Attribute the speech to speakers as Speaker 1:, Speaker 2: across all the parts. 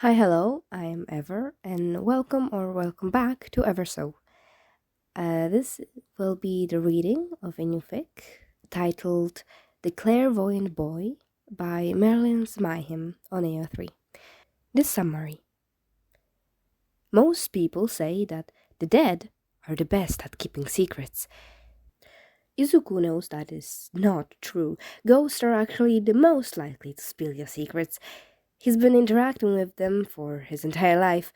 Speaker 1: Hi, hello, I'm Ever, and welcome back to Ever So. This will be the reading of a new fic titled The Clairvoyant Boy by Marilyn Smyham on AO3. This summary. Most people say that the dead are the best at keeping secrets. Izuku knows that is not true. Ghosts are actually the most likely to spill your secrets. He's been interacting with them for his entire life,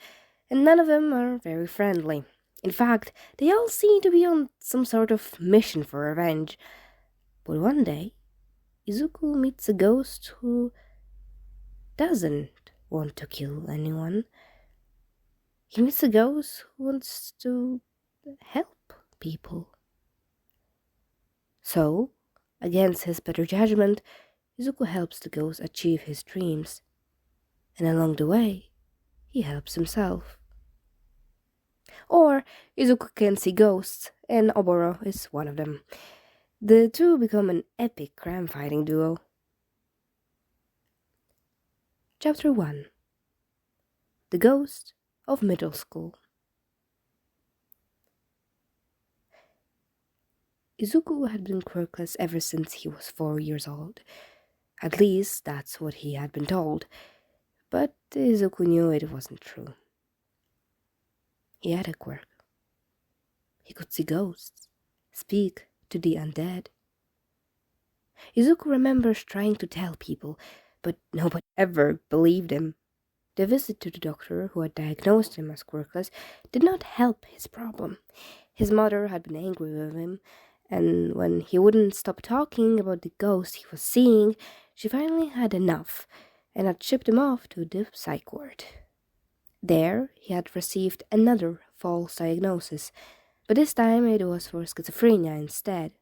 Speaker 1: and none of them are very friendly. In fact, they all seem to be on some sort of mission for revenge. But one day, Izuku meets a ghost who doesn't want to kill anyone. He meets a ghost who wants to help people. So, against his better judgment, Izuku helps the ghost achieve his dreams. And along the way, he helps himself. Or Izuku can see ghosts, and Oboro is one of them. The two become an epic crime-fighting duo. Chapter 1. The Ghost of Middle School. Izuku had been quirkless ever since he was 4 years old. At least that's what he had been told. But Izuku knew it wasn't true. He had a quirk. He could see ghosts, speak to the undead. Izuku remembers trying to tell people, but nobody ever believed him. The visit to the doctor who had diagnosed him as quirkless did not help his problem. His mother had been angry with him, and when he wouldn't stop talking about the ghost he was seeing, she finally had enough and had shipped him off to the psych ward. There, he had received another false diagnosis, but this time it was for schizophrenia instead.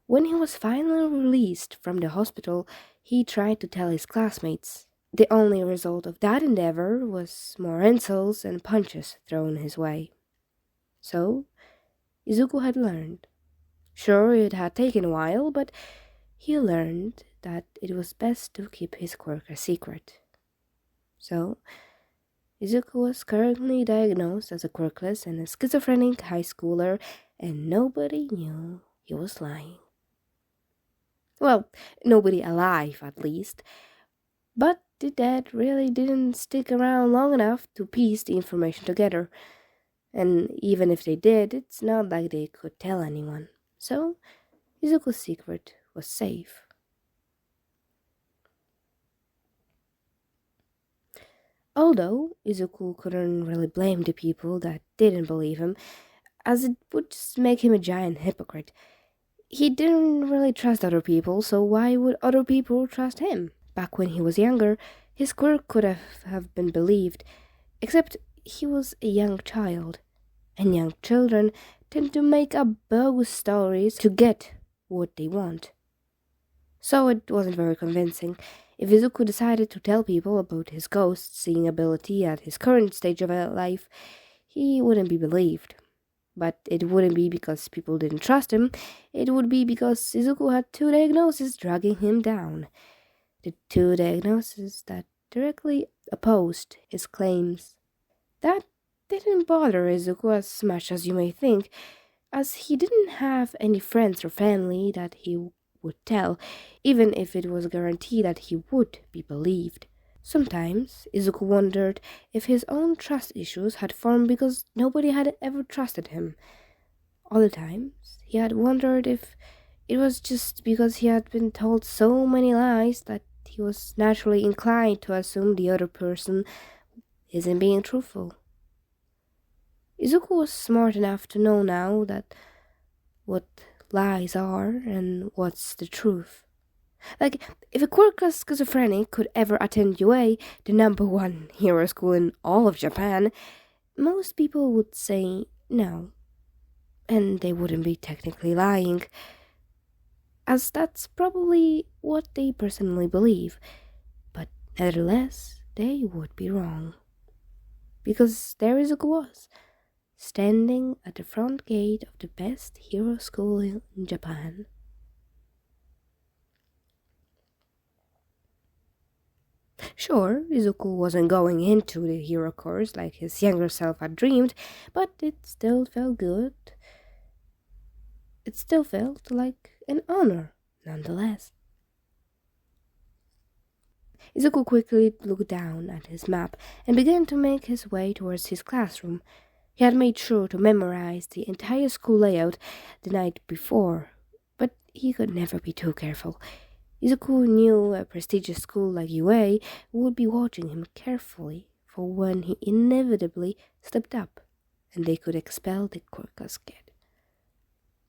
Speaker 1: When he was finally released from the hospital, he tried to tell his classmates. The only result of that endeavor was more insults and punches thrown his way. So, Izuku had learned. Sure, it had taken a while, but he learned that it was best to keep his quirk a secret. So, Izuku was currently diagnosed as a quirkless and a schizophrenic high schooler, and nobody knew he was lying. Well, nobody alive, at least. But the dead really didn't stick around long enough to piece the information together. And even if they did, it's not like they could tell anyone. So, Izuku's secret was safe. Although Izuku couldn't really blame the people that didn't believe him, as it would just make him a giant hypocrite. He didn't really trust other people, so why would other people trust him? Back when he was younger, his quirk could have been believed, except he was a young child, and young children tend to make up bogus stories to get what they want. So it wasn't very convincing. If Izuku decided to tell people about his ghost-seeing ability at his current stage of life, he wouldn't be believed. But it wouldn't be because people didn't trust him, it would be because Izuku had two diagnoses dragging him down. The two diagnoses that directly opposed his claims. That didn't bother Izuku as much as you may think, as he didn't have any friends or family that he would tell, even if it was guaranteed that he would be believed. Sometimes Izuku wondered if his own trust issues had formed because nobody had ever trusted him. Other times he had wondered if it was just because he had been told so many lies that he was naturally inclined to assume the other person isn't being truthful. Izuku was smart enough to know now that what lies are and what's the truth. Like, if a quirkless schizophrenic could ever attend UA, the #1 hero school in all of Japan, most people would say no. And they wouldn't be technically lying, as that's probably what they personally believe. But nevertheless, they would be wrong. Because there Izuku was, standing at the front gate of the best hero school in Japan. Sure, Izuku wasn't going into the hero course like his younger self had dreamed, but it still felt good. It still felt like an honor, nonetheless. Izuku quickly looked down at his map and began to make his way towards his classroom. He had made sure to memorize the entire school layout the night before, but he could never be too careful. Izuku knew a prestigious school like UA would be watching him carefully for when he inevitably slipped up, and they could expel the quirkless kid.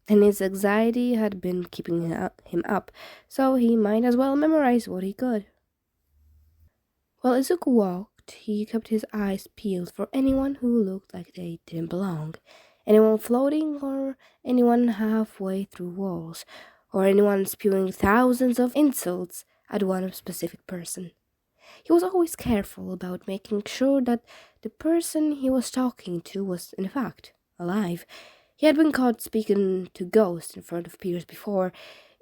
Speaker 1: And his anxiety had been keeping him up, so he might as well memorize what he could. While Izuku walked, he kept his eyes peeled for anyone who looked like they didn't belong, anyone floating or anyone halfway through walls, or anyone spewing thousands of insults at one specific person. He was always careful about making sure that the person he was talking to was, in fact, alive. He had been caught speaking to ghosts in front of peers before.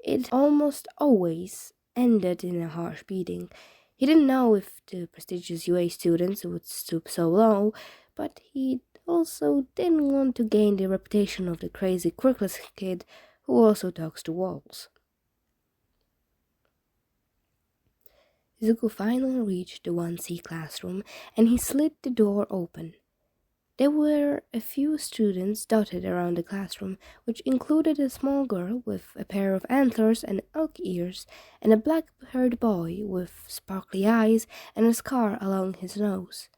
Speaker 1: It almost always ended in a harsh beating. He didn't know if the prestigious UA students would stoop so low, but he also didn't want to gain the reputation of the crazy quirkless kid who also talks to walls. Izuku finally reached the 1C classroom, and he slid the door open. There were a few students dotted around the classroom, which included a small girl with a pair of antlers and elk ears, and a black-haired boy with sparkly eyes and a scar along his nose.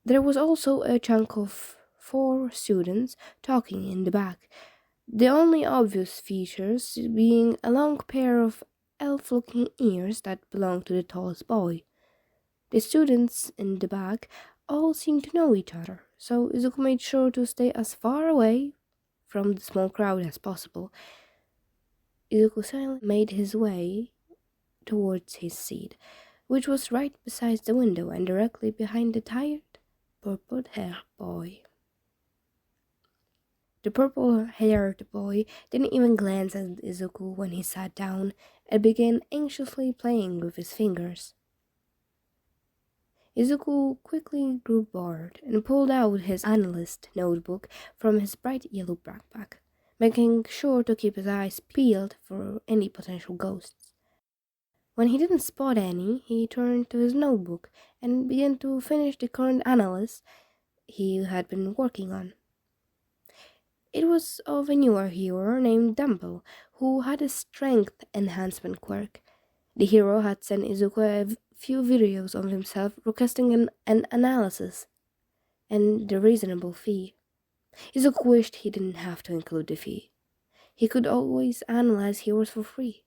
Speaker 1: There was also a chunk of 4 students talking in the back, the only obvious features being a long pair of elf-looking ears that belonged to the tallest boy. The students in the back all seemed to know each other, so Izuku made sure to stay as far away from the small crowd as possible. Izuku silently made his way towards his seat, which was right beside the window and directly behind the tired, purple-haired boy. The purple-haired boy didn't even glance at Izuku when he sat down and began anxiously playing with his fingers. Izuku quickly grew bored and pulled out his analyst notebook from his bright yellow backpack, making sure to keep his eyes peeled for any potential ghosts. When he didn't spot any, he turned to his notebook and began to finish the current analysis he had been working on. It was of a newer hero named Dumbo, who had a strength enhancement quirk. The hero had sent Izuku a few videos of himself requesting an analysis and the reasonable fee. Izuku wished he didn't have to include the fee. He could always analyze heroes for free.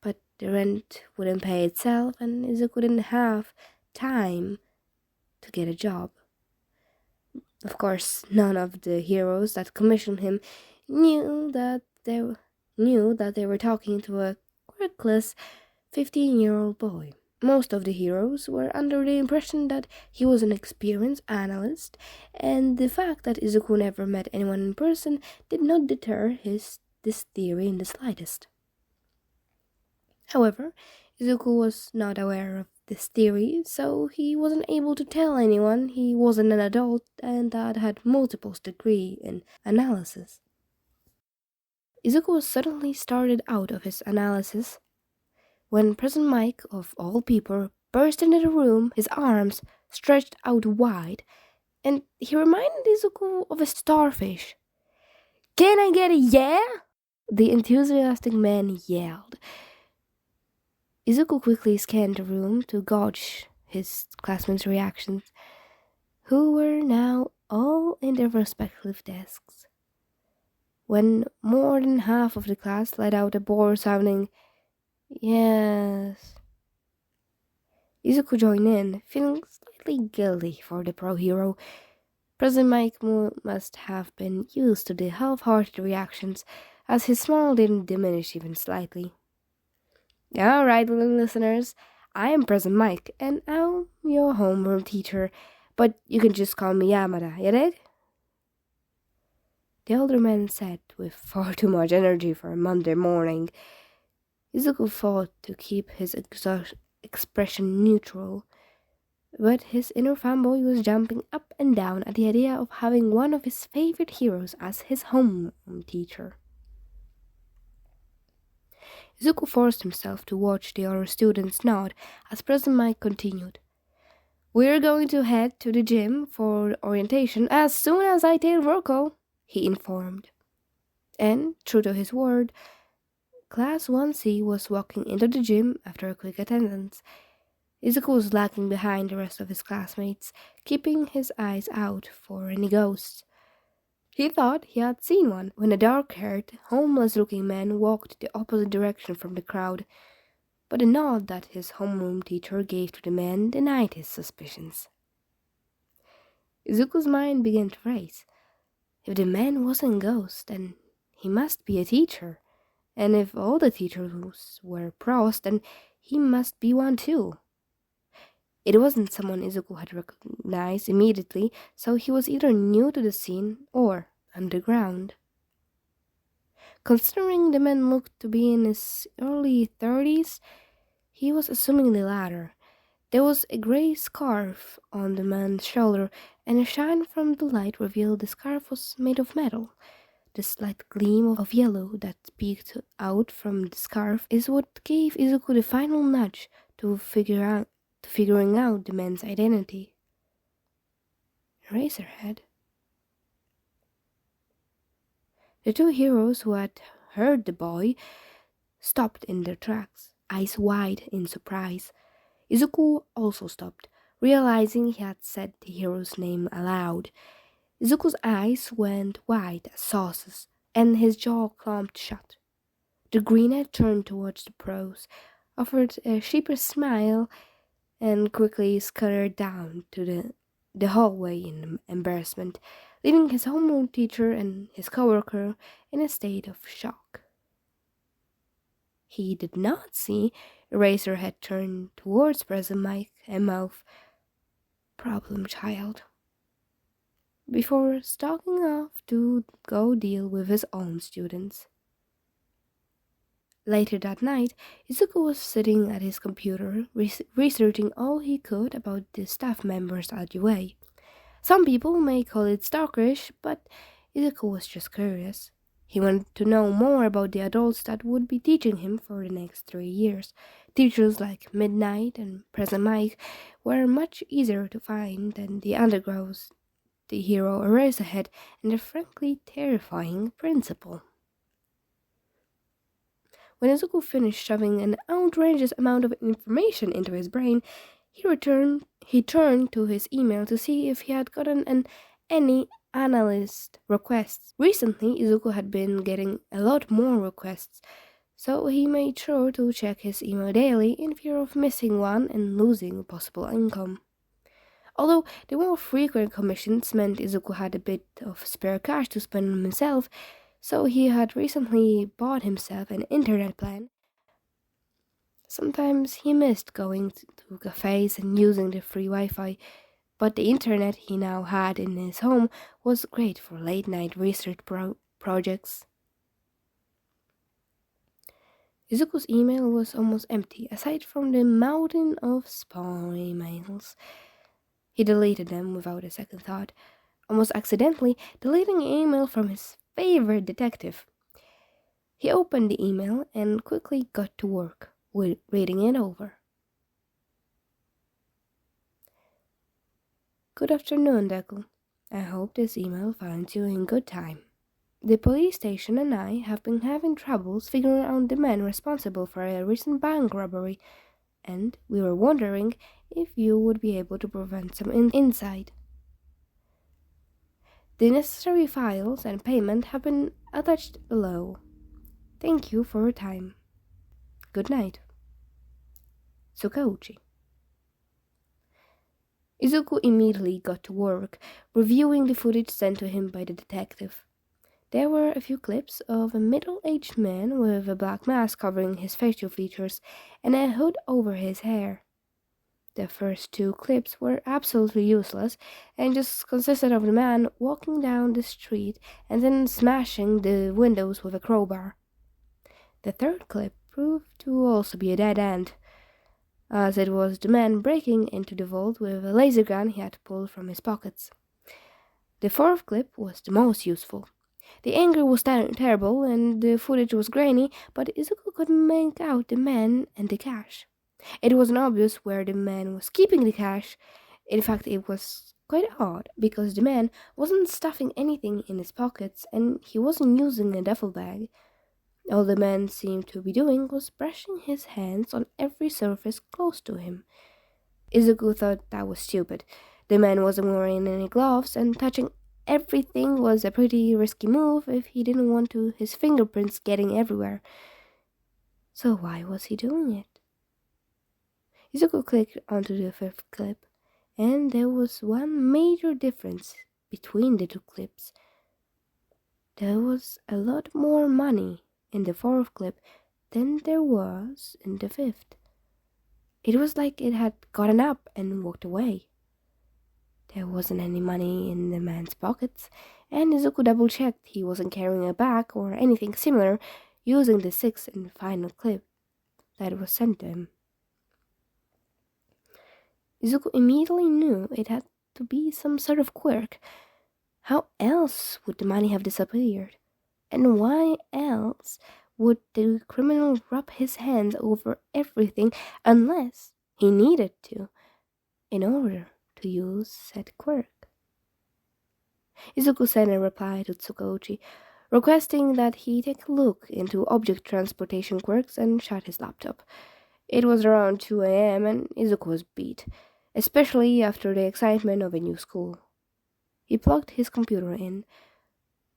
Speaker 1: But the rent wouldn't pay itself, and Izuku didn't have time to get a job. Of course, none of the heroes that commissioned him knew that they were talking to a quirkless 15-year-old boy. Most of the heroes were under the impression that he was an experienced analyst, and the fact that Izuku never met anyone in person did not deter this theory in the slightest. However, Izuku was not aware of this theory, so he wasn't able to tell anyone he wasn't an adult and that had multiple degrees in analysis. Izuku suddenly started out of his analysis when President Mike, of all people, burst into the room, his arms stretched out wide, and he reminded Izuku of a starfish. "Can I get a yeah?" the enthusiastic man yelled. Izuku quickly scanned the room to gauge his classmates' reactions, who were now all in their respective desks. When more than half of the class let out a bored-sounding "yes," Izuku joined in, feeling slightly guilty for the pro hero. President Mike must have been used to the half-hearted reactions, as his smile didn't diminish even slightly. "Alright, listeners, I am President Mike, and I'm your homeroom teacher, but you can just call me Yamada, you dig?" The older man said with far too much energy for a Monday morning. Izuku fought to keep his expression neutral. But his inner fanboy was jumping up and down at the idea of having one of his favorite heroes as his home teacher. Izuku forced himself to watch the other students nod as President Mike continued. "We're going to head to the gym for orientation as soon as I take roll call," he informed. And, true to his word, Class 1C was walking into the gym after a quick attendance. Izuku was lagging behind the rest of his classmates, keeping his eyes out for any ghosts. He thought he had seen one when a dark-haired, homeless-looking man walked the opposite direction from the crowd, but the nod that his homeroom teacher gave to the man denied his suspicions. Izuku's mind began to race. If the man wasn't a ghost, then he must be a teacher. And if all the teachers were pros, then he must be one too. It wasn't someone Izuku had recognized immediately, so he was either new to the scene or underground. Considering the man looked to be in his early 30s, he was assuming the latter. There was a gray scarf on the man's shoulder, and a shine from the light revealed the scarf was made of metal. The slight gleam of yellow that peeked out from the scarf is what gave Izuku the final nudge to figuring out the man's identity. Eraserhead. The two heroes who had heard the boy stopped in their tracks, eyes wide in surprise. Izuku also stopped, realizing he had said the hero's name aloud. Izuku's eyes went wide as saucers, and his jaw clamped shut. The greenhead turned towards the pros, offered a sheepish smile, and quickly scuttered down to the hallway in embarrassment, leaving his homeroom teacher and his coworker in a state of shock. He did not see Eraserhead turn towards President Mike and mouth, "Problem child," before stalking off to go deal with his own students. Later that night, Izuku was sitting at his computer, researching all he could about the staff members at UA. Some people may call it stalkerish, but Izuku was just curious. He wanted to know more about the adults that would be teaching him for the next 3 years. Teachers like Midnight and President Mike were much easier to find than the undergrads, the hero Eraserhead, and the frankly terrifying principal. When Izuku finished shoving an outrageous amount of information into his brain, he turned to his email to see if he had gotten any analyst requests. Recently, Izuku had been getting a lot more requests, so he made sure to check his email daily in fear of missing one and losing possible income. Although the more frequent commissions meant Izuku had a bit of spare cash to spend on himself, so he had recently bought himself an internet plan. Sometimes he missed going to cafes and using the free Wi-Fi, but the internet he now had in his home was great for late-night research projects. Izuku's email was almost empty, aside from the mountain of spam emails. He deleted them without a second thought, almost accidentally deleting an email from his favorite detective. He opened the email and quickly got to work with reading it over. "Good afternoon, Deku. I hope this email finds you in good time. The police station and I have been having troubles figuring out the man responsible for a recent bank robbery, and we were wondering if you would be able to provide some insight. The necessary files and payment have been attached below. Thank you for your time. Good night. Tsukauchi." Izuku immediately got to work, reviewing the footage sent to him by the detective. There were a few clips of a middle-aged man with a black mask covering his facial features and a hood over his hair. The first 2 clips were absolutely useless and just consisted of the man walking down the street and then smashing the windows with a crowbar. The third clip proved to also be a dead end. as it was the man breaking into the vault with a laser gun he had pulled from his pockets. The fourth clip was the most useful. The angle was terrible and the footage was grainy, but Izuku could make out the man and the cash. It wasn't obvious where the man was keeping the cash. In fact, it was quite odd, because the man wasn't stuffing anything in his pockets and he wasn't using a duffel bag. All the man seemed to be doing was brushing his hands on every surface close to him. Izuku thought that was stupid. The man wasn't wearing any gloves, and touching everything was a pretty risky move if he didn't want his fingerprints getting everywhere. So why was he doing it? Izuku clicked onto the fifth clip, and there was one major difference between the two clips. There was a lot more money in the fourth clip than there was in the fifth. It was like it had gotten up and walked away. There wasn't any money in the man's pockets, and Izuku double-checked he wasn't carrying a bag or anything similar, using the sixth and final clip that was sent to him. Izuku immediately knew it had to be some sort of quirk. How else would the money have disappeared? And why else would the criminal rub his hands over everything unless he needed to, in order to use said quirk? Izuku sent a reply to Tsukuyoshi, requesting that he take a look into object transportation quirks, and shut his laptop. It was around 2 a.m. and Izuku was beat, especially after the excitement of a new school. He plugged his computer in,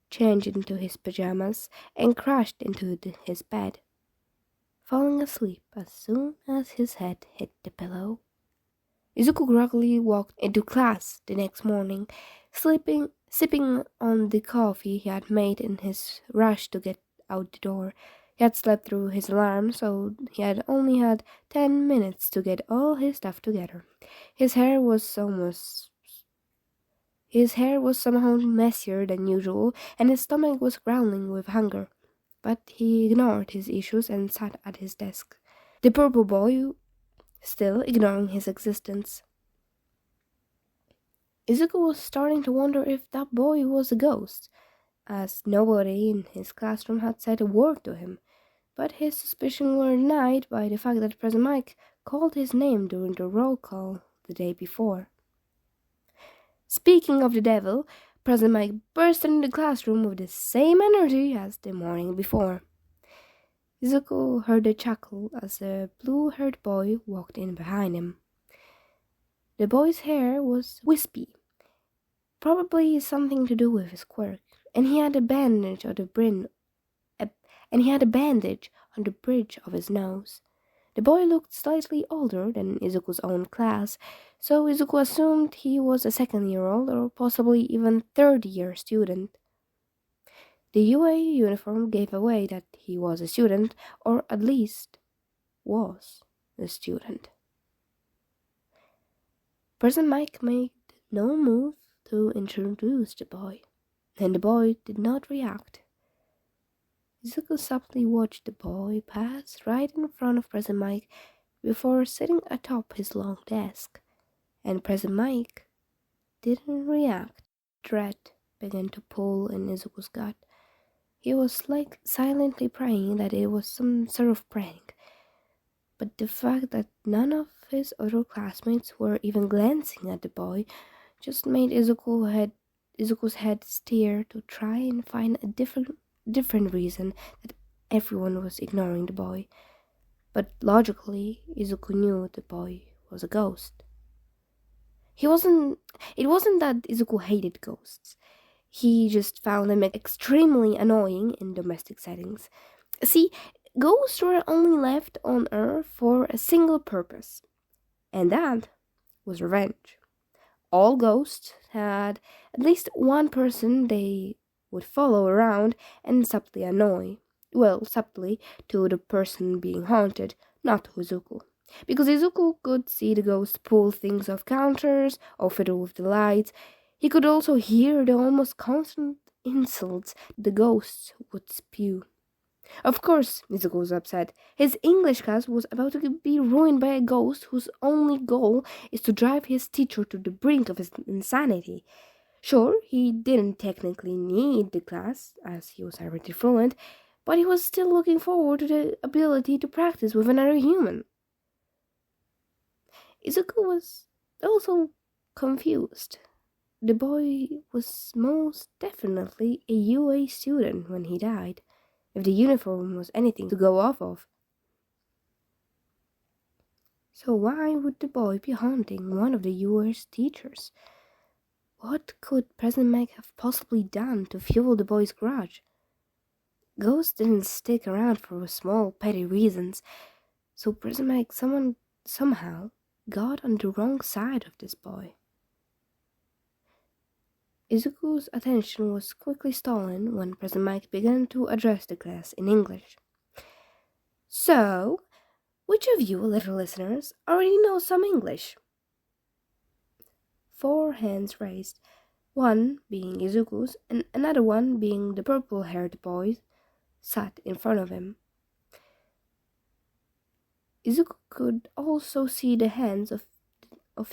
Speaker 1: changed into his pajamas, and crashed into his bed, falling asleep as soon as his head hit the pillow. Izuku groggily walked into class the next morning, sipping on the coffee he had made in his rush to get out the door. He had slept through his alarm, so he had only had 10 minutes to get all his stuff together. His hair was somehow messier than usual, and his stomach was growling with hunger. But he ignored his issues and sat at his desk, the purple boy still ignoring his existence. Izuku was starting to wonder if that boy was a ghost, as nobody in his classroom had said a word to him. But his suspicions were denied by the fact that President Mike called his name during the roll call the day before. Speaking of the devil, President Mike burst into the classroom with the same energy as the morning before. Izuku heard a chuckle as a blue-haired boy walked in behind him. The boy's hair was wispy, probably something to do with his quirk, and he had a bandage on the bridge of his nose. The boy looked slightly older than Izuku's own class, so Izuku assumed he was a second-year-old or possibly even third-year student. The UA uniform gave away that he was a student, or at least was a student. President Mike made no move to introduce the boy, and the boy did not react. Izuku softly watched the boy pass right in front of President Mike before sitting atop his long desk, and President Mike didn't react. Dread began to pull in Izuku's gut. He was silently praying that it was some sort of prank, but the fact that none of his other classmates were even glancing at the boy just made Izuku's head steer to try and find a different reason that everyone was ignoring the boy. But logically, Izuku knew the boy was a ghost. It wasn't that Izuku hated ghosts. He just found them extremely annoying in domestic settings. See, ghosts were only left on Earth for a single purpose, and that was revenge. All ghosts had at least one person they would follow around and subtly annoy. Well, subtly to the person being haunted, not to Izuku. Because Izuku could see the ghosts pull things off counters or fiddle with the lights. He could also hear the almost constant insults the ghosts would spew. Of course, Izuku was upset. His English class was about to be ruined by a ghost whose only goal is to drive his teacher to the brink of his insanity. Sure, he didn't technically need the class, as he was already fluent, but he was still looking forward to the ability to practice with another human. Izuku was also confused. The boy was most definitely a UA student when he died, if the uniform was anything to go off of. So why would the boy be haunting one of the UA's teachers? What could President Mike have possibly done to fuel the boy's grudge? Ghosts didn't stick around for small petty reasons, so President Mike somehow got on the wrong side of this boy. Izuku's attention was quickly stolen when President Mike began to address the class in English. So, which of you, little listeners, already knows some English? 4 hands raised, one being Izuku's and another one being the purple-haired boy sat in front of him. Izuku could also see the hands of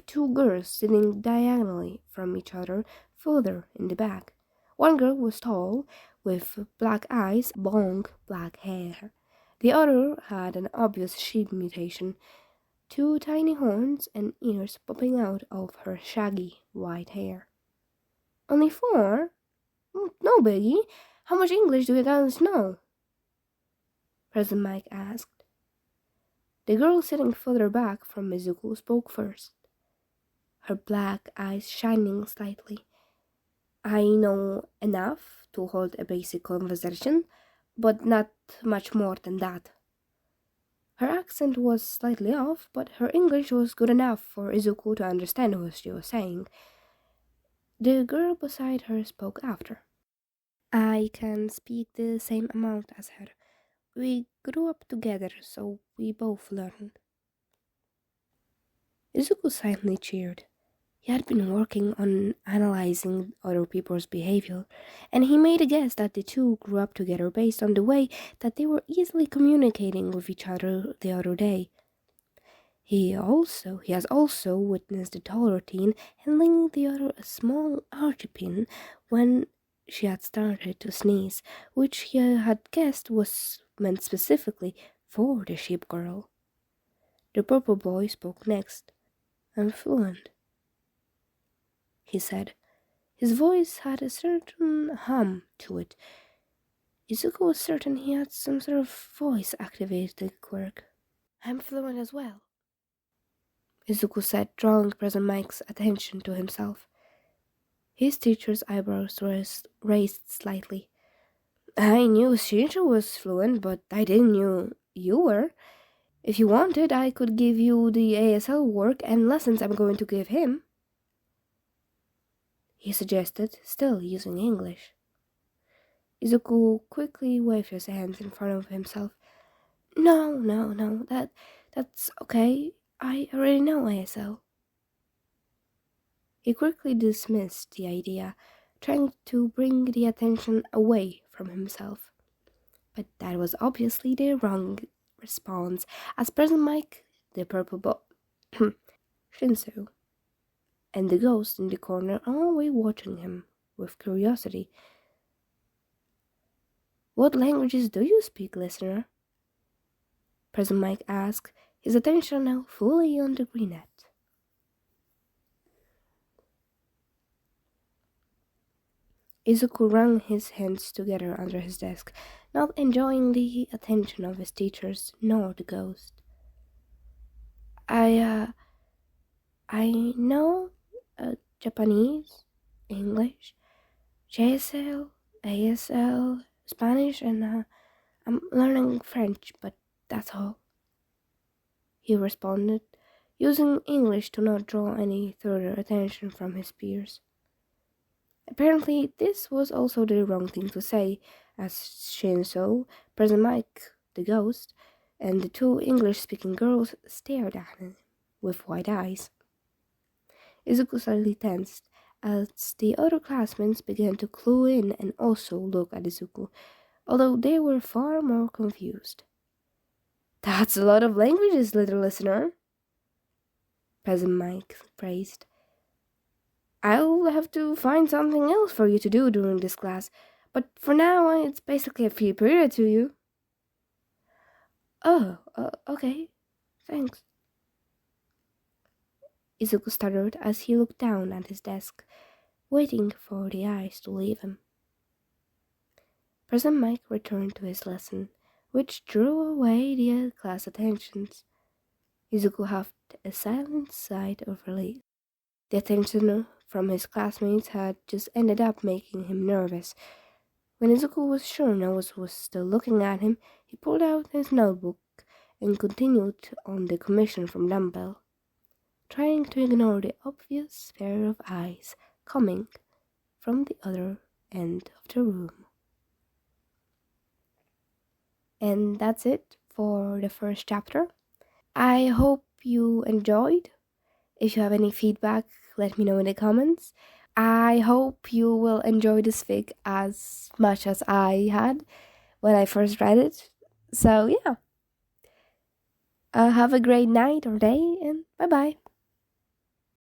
Speaker 1: 2 girls sitting diagonally from each other further in the back. One girl was tall, with black eyes, long black hair. The other had an obvious sheep mutation, 2 tiny horns and ears popping out of her shaggy white hair. Only 4? No biggie. How much English do you guys know? President Mike asked. The girl sitting further back from Izuku spoke first, her black eyes shining slightly. I know enough to hold a basic conversation, but not much more than that. Her accent was slightly off, but her English was good enough for Izuku to understand what she was saying. The girl beside her spoke after. I can speak the same amount as her. We grew up together, so we both learned. Izuku silently cheered. He had been working on analyzing other people's behavior, and he made a guess that the two grew up together based on the way that they were easily communicating with each other the other day. He has also witnessed the taller teen handing the other a small archipin when she had started to sneeze, which he had guessed was meant specifically for the sheep girl. The purple boy spoke next. I'm fluent, he said. His voice had a certain hum to it. Izuku was certain he had some sort of voice-activated quirk. I'm fluent as well, Izuku said, drawing President Mike's attention to himself. His teacher's eyebrows raised slightly. I knew Shinjo was fluent, but I didn't know you were. If you wanted, I could give you the ASL work and lessons I'm going to give him, he suggested, still using English. Izuku quickly waved his hands in front of himself. No, that's okay. I already know ASL. He quickly dismissed the idea, trying to bring the attention away from himself. But that was obviously the wrong response, as President Mike, the purple Shinsu, and the ghost in the corner all the way watching him with curiosity. What languages do you speak, listener? President Mike asked, his attention now fully on the greenette. Izuku wrung his hands together under his desk, not enjoying the attention of his teachers nor the ghost. I know Japanese, English, JSL, ASL, Spanish, and I'm learning French, but that's all, he responded, using English to not draw any further attention from his peers. Apparently, this was also the wrong thing to say, as Shinso, President Mike, the ghost, and the 2 English-speaking girls stared at him with wide eyes. Izuku slightly tensed as the other classmates began to clue in and also look at Izuku, although they were far more confused. "That's a lot of languages, little listener," President Mike praised. "I'll have to find something else for you to do during this class, but for now it's basically a free period to you." "Oh, okay, thanks," Izuku stuttered as he looked down at his desk, waiting for the eyes to leave him. President Mike returned to his lesson, which drew away the class attentions. Izuku huffed a silent sigh of relief. The attention from his classmates had just ended up making him nervous. When Izuku was sure no one was still looking at him, he pulled out his notebook and continued on the commission from Dumbbell, trying to ignore the obvious pair of eyes coming from the other end of the room. And that's it for the first chapter. I hope you enjoyed. If you have any feedback, let me know in the comments. I hope you will enjoy this fic as much as I had when I first read it. So yeah. Have a great night or day, and bye-bye.